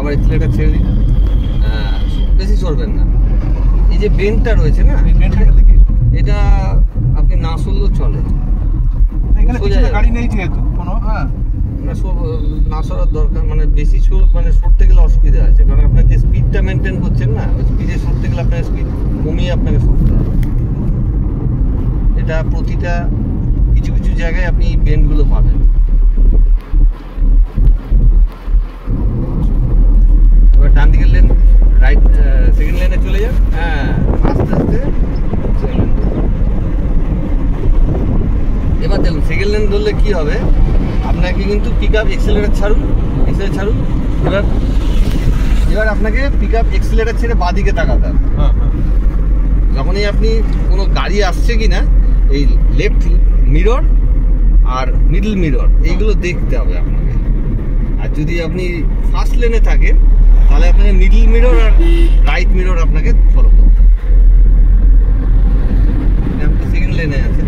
আবার এক্সিলারেটর ছেড়ে দিন, বেশি সরবেন না। এই যে বেন্ডটা রয়েছে না, এটা আপনি না সরলেও চলে, গাড়ি নেই যেহেতু কোনো না সরার দরকার, মানে বেশি মানে সরতে গেলে অসুবিধা আছে, কারণ আপনার যে স্পিডটা মেনটেন করছেন না, ওই স্পিডে সরতে গেলে আপনার স্পিড কমিয়ে আপনাকে সরতে হবে। এটা প্রতিটা কিছু কিছু জায়গায় আপনি বেন্ডগুলো পাবেন। এবার ডান দিকের লেন, রাইট সেকেন্ড লেনে চলে যান, আস্তে আস্তে। এবার দেখুন সেকেন্ড লেন ধরলে কি হবে, আপনাকে কিন্তু পিক আপ এক্সেলারেটর ছাড়ুন, এবার আপনাকে পিক আপ এক্সেলারেটর ছেড়ে বাঁদিকে তাকাতে হবে। যখনই আপনি কোনো গাড়ি আসছে কিনা, এই লেফট মিরর আর মিডল মিরর এইগুলো দেখতে হবে আপনাকে। আর যদি আপনি ফার্স্ট লেনে থাকেন তাহলে আপনাকে মিডল মিরর আর রাইট মিরর আপনাকে ফলো করতে হবে। আপনি সেকেন্ড লেনে আছেন,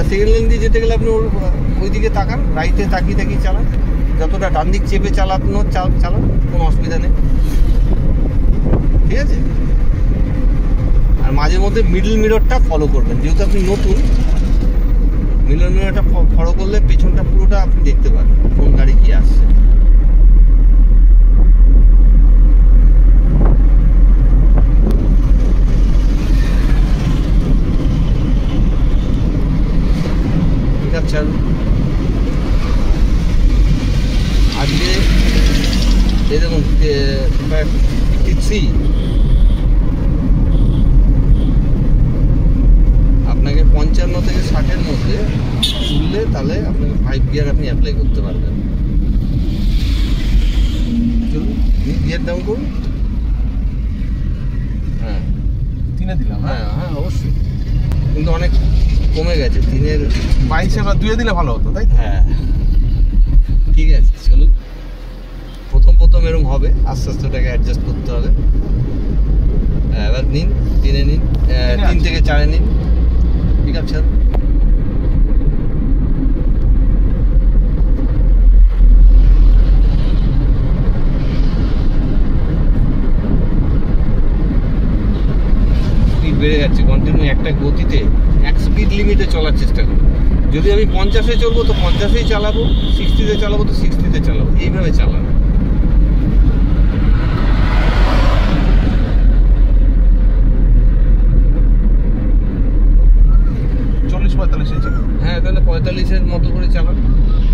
সেকেন্ড লেন দিয়ে যেতে গেলে আপনি ওই দিকে তাকান, রাইটে তাকিয়ে চালান, যতটা ডান দিক চেপে চালানো চালান, কোনো অসুবিধা নেই, ঠিক আছে। আর মাঝে মধ্যে মিডল মিররটা ফলো করবেন, যেহেতু আপনি নতুন, মিডল মিররটা ফলো করলে পেছনটা পুরোটা আপনি দেখতে পাবেন কোন গাড়ি কি আসছে। আজকে এই দেখুন 53, আপনাকে 55 থেকে 60-এর মধ্যে তুললে তাহলে আপনাকে 5 গিয়ার আপনি অ্যাপ্লাই করতে পারবেন। চলুন গিয়ার ডাউন করুন, তিনে দিলাম, অবশ্যই, কিন্তু অনেক কমে গেছে 3-এর 22 বা 2-এ দিলে ভালো হতো, তাই? ঠিক আছে, চলুন। প্রথম এরকম হবে, আস্তে আস্তে এটাকে অ্যাডজাস্ট করতে হবে। এবার নিন, 3-এ নিন, 3 থেকে 4-এ নিন, পিক আপ ছাড়ুন। স্পিড বেড়ে যাচ্ছে কন্টিনিউ, একটা গতিতে এক স্পিড লিমিটে চলার চেষ্টা করুন। যদি আমি 50-এ চলবো তো 50-এই চালাবো, 60-তে চালাবো তো 60-তে চালাবো, এইভাবে চালাবো। তাহলে 45-এর মতো করে চালান,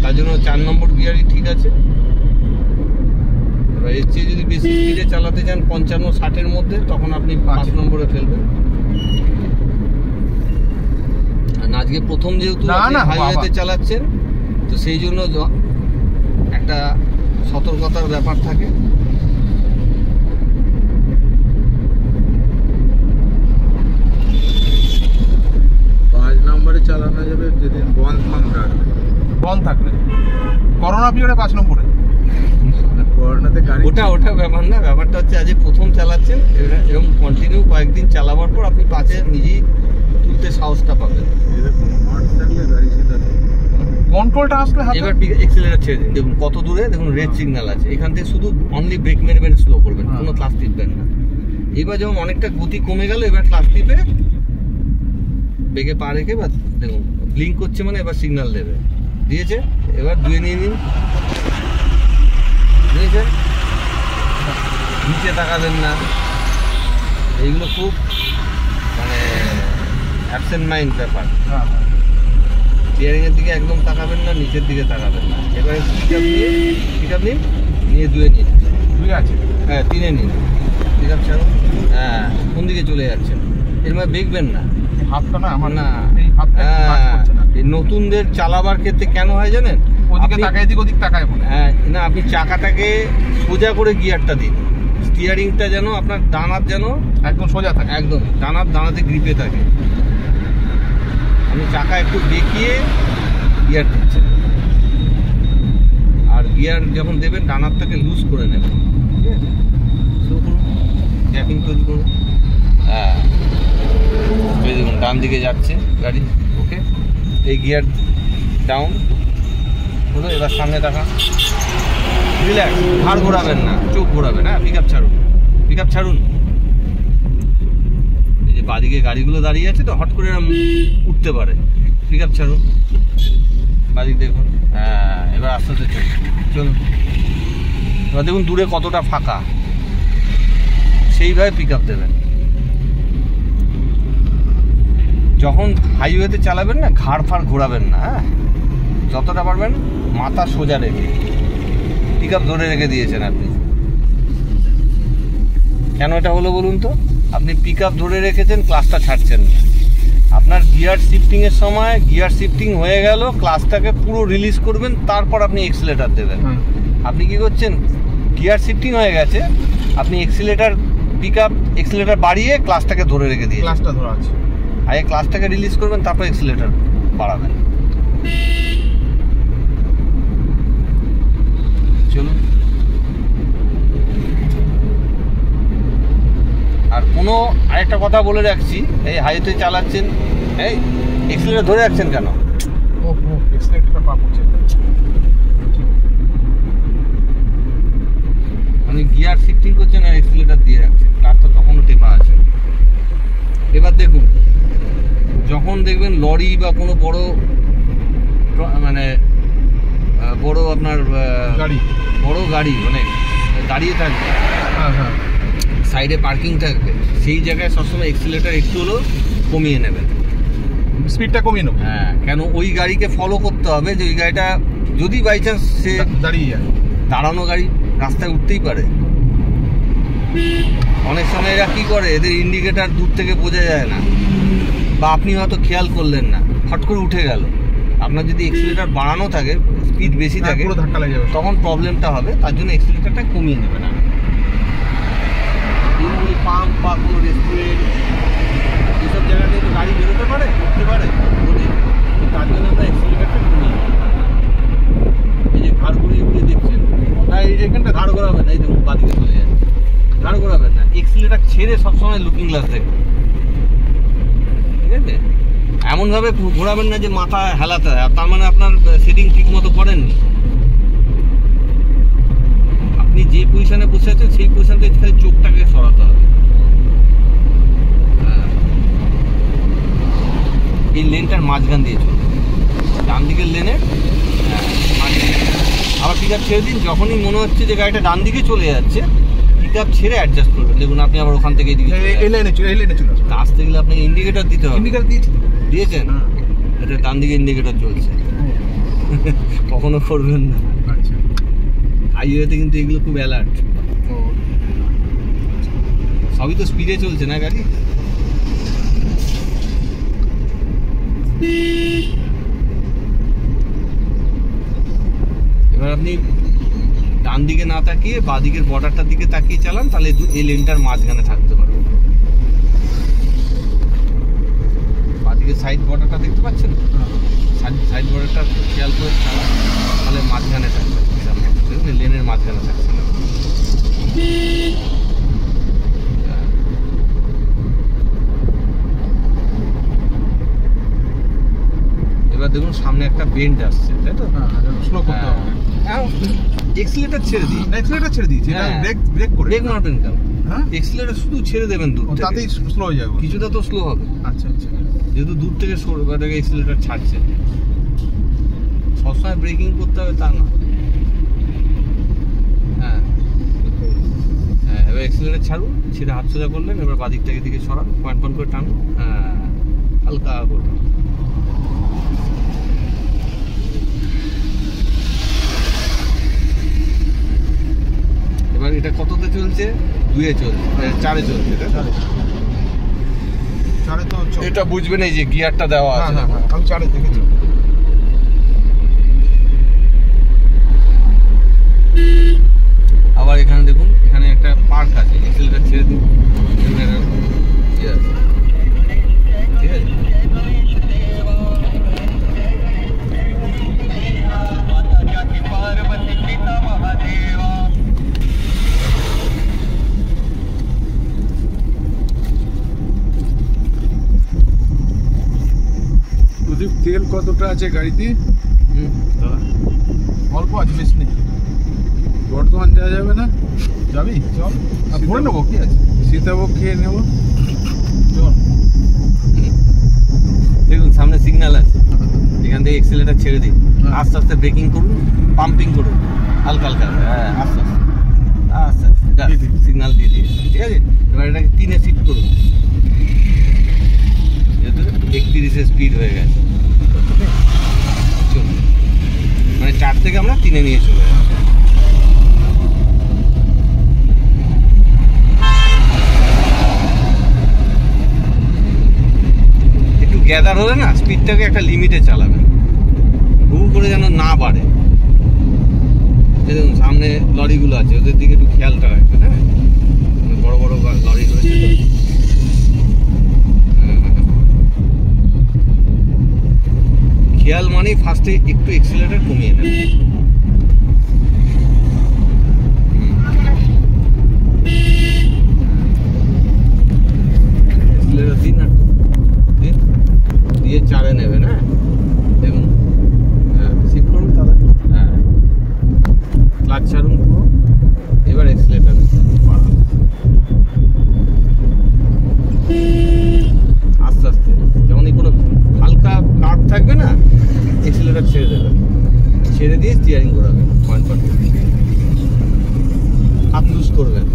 তার জন্য 4 নম্বর গিয়ারই ঠিক আছে। এবার এর চেয়ে যদি বেশি স্পিডে চালাতে চান 55-60-এর মধ্যে, তখন আপনি 5 নম্বরে ফেলবেন। আর আজকে প্রথম যেহেতু হাইওয়েতে চালাচ্ছেন, তো সেই জন্য একটা সতর্কতার ব্যাপার থাকে। চালানো যাবে যেদিন বন্ধ থাকবে। করোনা পিরিয়ডে 5 নম্বরে, করোনাতে গাড়ি ওটা ব্যাপার না, ব্যাপারটা হচ্ছে আজ প্রথম চালাচ্ছেন, এরকম কন্টিনিউ কয়েকদিন চালাবার পর আপনি 5-এ নিজেই তুলতে সাহসটা পাবেন। কন্ট্রোলটা আসলে এবার এক্সেলারেটর ছেড়ে দিন, দেখুন কত দূরে, দেখুন রেড সিগন্যাল আছে, এখান থেকে শুধু অনলি ব্রেক মেরে স্লো করবেন, কোনো ক্লাস টিপবেন না। এবার যখন অনেকটা গতি কমে গেল, এবার ক্লাস টিপে ব্রেকে পা রেখে, বা দেখুন ব্লিঙ্ক করছে মানে এবার সিগন্যাল দেবে, দিয়েছে। এবার 2-এ নিয়ে নিন, দিয়েছে, নিচে তাকাবেন না, এইগুলো খুব মানে অ্যাবসেন্ট মাইন্ড ব্যাপার। স্টিয়ারিংয়ের দিকে একদম তাকাবেন না, নিচের দিকে তাকাবেন না। এবারে পিক আপ নিন, নিয়ে 2-এ নিন, 2 আছে, 3-এ নিন, পিক আপ ছাড়ুন। কোন দিকে চলে যাচ্ছেন, এর মধ্যে দেখবেন না, হাতটা না আমার না, এই হাতটা কাজ করছে না। এই নতুনদের চালাবার ক্ষেত্রে কেন হয় জানেন, ওদিকে তাকায়, এদিক ওদিক তাকায় বলে। না, আপনি চাকাটাকে সোজা করে গিয়ারটা দিন, স্টিয়ারিংটা যেন আপনার ডানার যেন একদম সোজা থাকে, একদম ডানাতে গ্রিপে থাকে। আপনি চাকা একটু বেঁকিয়ে গিয়ার দিচ্ছেন, আর গিয়ার যখন দেবেন ডানারটাকে লুজ করে নেবেন, ঠিক আছে। শুরু করুন, গ্যাপিং তৈরি করুন। দেখুন ডান দিকে যাচ্ছে গাড়ি, ওকে। এই গিয়ার ডাউন হলো, এবার সামনে তাকান, রিল্যাক্স, ঘাড় ঘোরাবেন না, চোখ ঘোরাবেন। হ্যাঁ, পিক আপ ছাড়ুন, পিক আপ ছাড়ুন। এই যে বাদিকে গাড়িগুলো দাঁড়িয়ে আছে তো, হট করে এরম উঠতে পারে। পিক আপ ছাড়ুন, বাদিক দেখুন। হ্যাঁ, এবার আস্তে আস্তে চলুন। এবার দেখুন দূরে কতটা ফাঁকা, সেইভাবে পিক আপ দেবেন। যখন হাইওয়েতে চালাবেন না, ঘাড় ফাড় ঘোরাবেন না। হ্যাঁ, যতটা পারবেন মাথা সোজা রেখে পিক আপ ধরে রেখে দিয়েছেন আপনি। কেন এটা হলো বলুন তো? আপনি পিক আপ ধরে রেখেছেন, ক্লাসটা ছাড়ছেন না। আপনার গিয়ার শিফটিংয়ের সময় গিয়ার শিফটিং হয়ে গেল, ক্লাসটাকে পুরো রিলিজ করবেন, তারপর আপনি এক্সিলেটার দেবেন। আপনি কি করছেন? গিয়ার শিফটিং হয়ে গেছে, আপনি এক্সিলেটার পিক আপ এক্সিলেটার বাড়িয়ে ক্লাসটাকে ধরে রেখে দিয়ে, ক্লাসটা ধরা আছে, আগে ক্লাসটাকে রিলিজ করবেন, তারপর এক্সিলেটার বাড়াবেন। চলুন। আর কোনো আরেকটা কথা বলে রাখছি, এই হাইওয়েতে চালাচ্ছেন, এই এক্সিলেটার ধরে রাখছেন কেন? ও এক্সিলেটরটা পা পড়ছে। মানে গিয়ার শিফটিং করছেন আর এক্সিলেটার দিয়ে রাখছেন, ক্লাসটা তখনও টেপা আছে। এবার দেখুন, যখন দেখবেন লরি বা কোনো বড় মানে বড় আপনার গাড়ি, বড় গাড়ি মানে দাঁড়িয়ে থাকবে, হ্যাঁ হ্যাঁ, সাইডে পার্কিং থাকবে, সেই জায়গায় সবসময় এক্সিলেটার একটু হলেও কমিয়ে নেবেন, স্পিডটা কমিয়ে নেবো। হ্যাঁ, কেন ওই গাড়িকে ফলো করতে হবে যে ওই গাড়িটা যদি বাই চান্স সে দাঁড়িয়ে যায়, দাঁড়ানো গাড়ি রাস্তায় উঠতেই পারে। অনেক সময় এরা কি করে, এদের ইন্ডিকেটার দূর থেকে বোঝা যায় না, বা আপনি হয়তো খেয়াল করলেন না, হট করে উঠে গেল। আপনার যদি এক্সিলেটার বাড়ানো থাকে, স্পিড বেশি থাকে, পুরো ধাক্কা লেগে যাবে, তখন প্রবলেমটা হবে। তার জন্য এক্সিলেটারটা কমিয়ে নেবে না। পাম্প বা কোনো রেস্টুরেন্ট এইসব জায়গাতে তো গাড়ি বেরোতে পারে, উঠতে পারে, তার জন্য আমরা এক্সিলেটারটা কমিয়ে নেব। এই যে ঘাড় ঘুরিয়ে ঘুরিয়ে দেখছেন, তাই এখানটা ঘাড় ঘোরাবেন না, এই দেখুন বাদিকে চলে যাচ্ছে, ঘাড় ঘোরাবেন না, এক্সিলেটার ছেড়ে সবসময় লুকিং গ্লাস দেখবেন। ঠিক আছে? এমনভাবে ঘোরাবেন না যে মাথা হেলাতে হয়, তার মানে আপনার সেটিং ঠিক মতো করেননি। আপনি যে পজিশনে বসে আছেন সেই পজিশন থেকে খালি চোখটাকে সরাতে হবে। এই লেনটার মাঝখান দিয়ে চলবে, ডান দিকের লেনের আবার পিক আপ ছেড়ে দিন। যখনই মনে হচ্ছে যে গাড়িটা ডান দিকে চলে যাচ্ছে, পিক আপ ছেড়ে অ্যাডজাস্ট করবেন। দেখুন আপনি আবার ওখান থেকে এই লাইনে চলে আসবে। আসতে গেলে আপনাকে ইন্ডিকেটর দিতে হবে। ইন্ডিকেটর দিয়েছেন? এটা ডান দিকে ইন্ডিকেটর চলছে, কখনো করবেন না। আচ্ছা, হাইওয়েতে কিন্তু এগুলো খুব অ্যালার্ট। সবই তো স্পিডে চলছে না গাড়ি। এবার আপনি ডান দিকে না তাকিয়ে বাঁ দিকের বর্ডারটার দিকে তাকিয়ে চালান, তাহলে এই লেনটার মাঝখানে থাকতে পারবে। বাঁ দিকে সাইড বর্ডারটা দেখতে পাচ্ছেন? সাইড বর্ডারটা খেয়াল করে চালান, তাহলে মাঝখানে থাকবে, দেখুন লেনের মাঝখানে থাকছে না। এবার দেখুন সামনে একটা বেন্ড আসছে, তাই তো? স্লো করতে হবে, এক্সিলেটার ছেড়ে দিই, এক্সিলেটর ছেড়ে দিয়েছি, ব্রেক করে, ব্রেক মারবেন কেন? হ্যাঁ, এক্সিলেটার শুধু ছেড়ে দেবেন দূর থেকে, তাতেই স্লো হয়ে যাবে, কিছুটা তো স্লো হবে। আচ্ছা আচ্ছা, যেহেতু দূর থেকে এক্সিলেটার ছাড়ছে, সবসময় ব্রেকিং করতে হবে তা না। হ্যাঁ হ্যাঁ, এবার এক্সিলেটার ছাড়ুন, ছেড়ে হাত সোজা করলেন, এবার বাদিকটাকে দিকে সরান, পয়েন্ট করে টানুন, হ্যাঁ হালকা করুন। এবার এটা কততে চলছে? 2-এ চলছে, 4-এ চলছে, চারে তো এটা বুঝবেন এই যে গিয়ারটা দেওয়া আছে। হ্যাঁ হ্যাঁ, আমি চারে দেখেছি। আবার এখানে দেখুন, এখানে একটা পার্ক আছে, এক্সিলেটার ছেড়ে দিন, ঠিক আছে? তেল কতটা আছে গাড়িতে? অল্প আছে, বেশি নেই। বড় দেওয়া যাবে না? যাবি চল আর ভরে নেবো কি আছে সীতাভোগ খেয়ে নেবো। চল দেখুন সামনে সিগন্যাল আছে, এখান থেকে এক্সেলেটার ছেড়ে দিন, আস্তে আস্তে ব্রেকিং করুন, পাম্পিং করুন হালকা হালকা, হ্যাঁ আস্তে আস্তে আস্তে আস্তে সিগন্যাল দিয়ে দিয়ে, ঠিক আছে। এবার এটাকে 3-এ শিফট করুন, যেহেতু 31-এ স্পিড হয়ে গেছে, চলুন মানে 4 থেকে আমরা 3-এ নিয়ে চলে যাবো। একটু গ্যাদার হলে না স্পিডটাকে একটা লিমিটে চালাবেন, হু করে যেন না বাড়ে। দেখুন সামনে লরিগুলো আছে, ওদের দিকে একটু খেয়ালটা রাখবেন, হ্যাঁ বড় বড় লরি রয়েছে তো। খেয়াল মানে ফার্স্টে একটু এক্সিলারেটর কমিয়ে নেবেন, এক্সিলারেটর দিন না, দিন দিয়ে 4-এ নেবেন, হ্যাঁ দেখুন, হ্যাঁ শিফট করুন তাহলে, হ্যাঁ ক্লাচ ছাড়ুন পুরো, এবার এক্সিলারেটর বাড়ান আস্তে আস্তে, যেমন কোনো হালকা কার্ভ থাকবে না, এক্সিলারেটর ছেড়ে দেবেন, ছেড়ে দিয়ে স্টিয়ারিং ঘোরাবেন, পয়েন্ট হাত লুজ করবেন।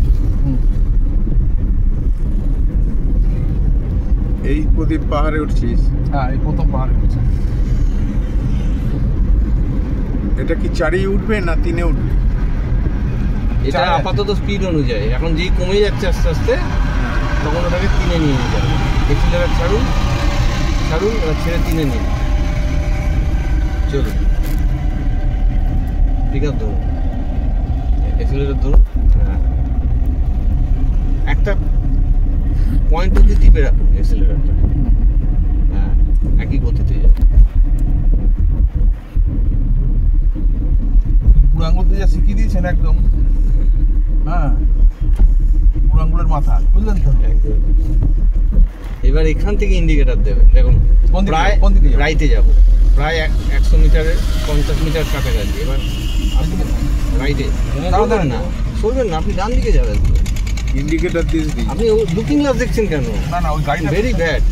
এই প্রদীপ পাহাড়ে উঠছিস? হ্যাঁ এই প্রথম পাহাড়ে উঠছে। এটা কি 4-এ উঠবে না 3-এ উঠবে? এটা আপাতত স্পিড অনুযায়ী, এখন যেই কমে যাচ্ছে আস্তে আস্তে, তখন ওটাকে 3-এ নিয়ে যাবে। এক্সিলারেটর ছাড়ুন ছাড়ুন, এবার ছেড়ে 3-এ নিন, চলুন ঠিক আছে, ধরুন এক্সিলারেটর ধরুন, হ্যাঁ একটা পয়েন্ট অব্দি টিপে রাখুন এক্সিলারেটরটা, হ্যাঁ একই গতিতে যাবে। বুড়ো আঙুল দিয়ে যা শিখিয়ে দিয়েছেন একদম, হ্যাঁ বুড়ো আঙুলের মাথা, বুঝলেন তো? একদম। এবার এখান থেকে ইন্ডিকেটর দেবেন, দেখুন কোন দিকে? প্রায় কোন দিকে যাবো? রাইটে যাব, প্রায় 100 মিটারের 50 মিটার কাছাকাছি। এবার রাইটে সরবেন না, সরবেন না, আপনি ডান দিকে যাবেন। ইন্ডিকেটর দিস দি। আপনি লুকিং গ্লাস দেখছেন কেন? না না ওই গাড়িটা ভেরি ব্যাড।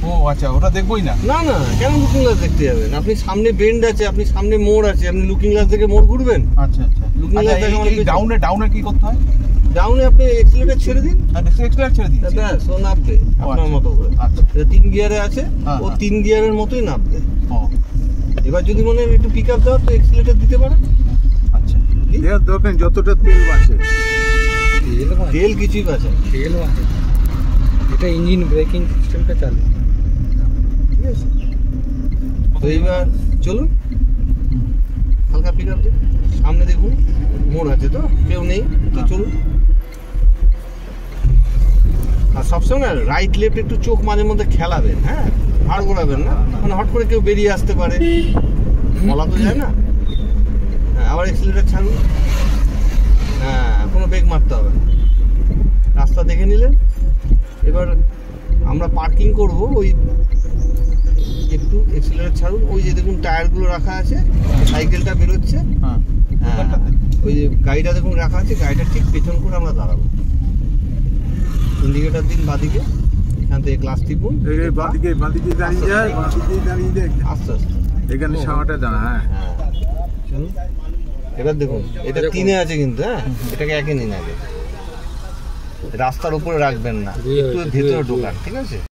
ও আচ্ছা ওটা দেখবোই না। না না, কেন লুকিং গ্লাস দেখতে যাবেন? আপনি সামনে বেন্ড আছে, আপনি সামনে মোড় আছে, আপনি লুকিং গ্লাস দেখে মোড় ঘুরবেন? আচ্ছা আচ্ছা Looking glass দেখে অনেক বেশি। ডাউনে কি করতে হয়? ডাউনে আপনি এক্সিলারেটর ছেড়ে দিন, এক্সেলারেটর ছেড়ে দিয়েছি। ব্যাস ও নামবে আপনার মতো করে। আচ্ছা এটা 3 গিয়ারে আছে, হ্যাঁ, ও হ্যাঁ। 3 গিয়ারের মতোই নামবে। ও এবার যদি মনে হয় একটু পিক আপ দাও, তো এক্সিলারেটর দিতে পারেন। আচ্ছা এর দেখেন যতটা তেল বাঁচে। তেল কিছুই বাঁচে না। তেল আছে, এটা ইঞ্জিন ব্রেকিং সিস্টেমটা চালু। ঠিক আছে, তো এইবার চলুন হালকা পিক আপ দিন, সামনে দেখুন মোড় আছে, তো কেউ নেই, তো চলুন। আর সবসময় না রাইট লেফট একটু চোখ মাঝে মধ্যে খেলাবেন, হ্যাঁ হাড় ঘোরাবেন না, মানে হট করে কেউ বেরিয়ে আসতে পারে, বলা তো যায় না। হ্যাঁ আবার এক্সিলারেটর ছাড়ুন, হ্যাঁ কোনো ব্রেক মারতে হবে না, রাস্তা দেখে নিলেন। এবার আমরা পার্কিং করব, ওই একটু এক্সিলারেটর ছাড়ুন, ওই যে দেখুন টায়ারগুলো রাখা আছে, সাইকেলটা বেরোচ্ছে, হ্যাঁ হ্যাঁ ওই যে গাড়িটা দেখুন রাখা আছে, গাড়িটা ঠিক পেছন করে আমরা দাঁড়াবো। ইন্ডিকেটর দিন বাদিকে, এখান থেকে ক্লাস টিপুন, এই বাঁদিকে দাঁড়িয়ে যায়, বাঁদিকে দাঁড়িয়ে যায়। আস্তে আস্তে, এখানে সামাটা দাঁড়া। হ্যাঁ হ্যাঁ চলুন। এবার দেখুন এটা 3-এ আছে কিন্তু, হ্যাঁ এটাকে 1-এ নিন আগে, রাস্তার উপরে রাখবেন না, একটু ভেতরে ঢোকান, ঠিক আছে।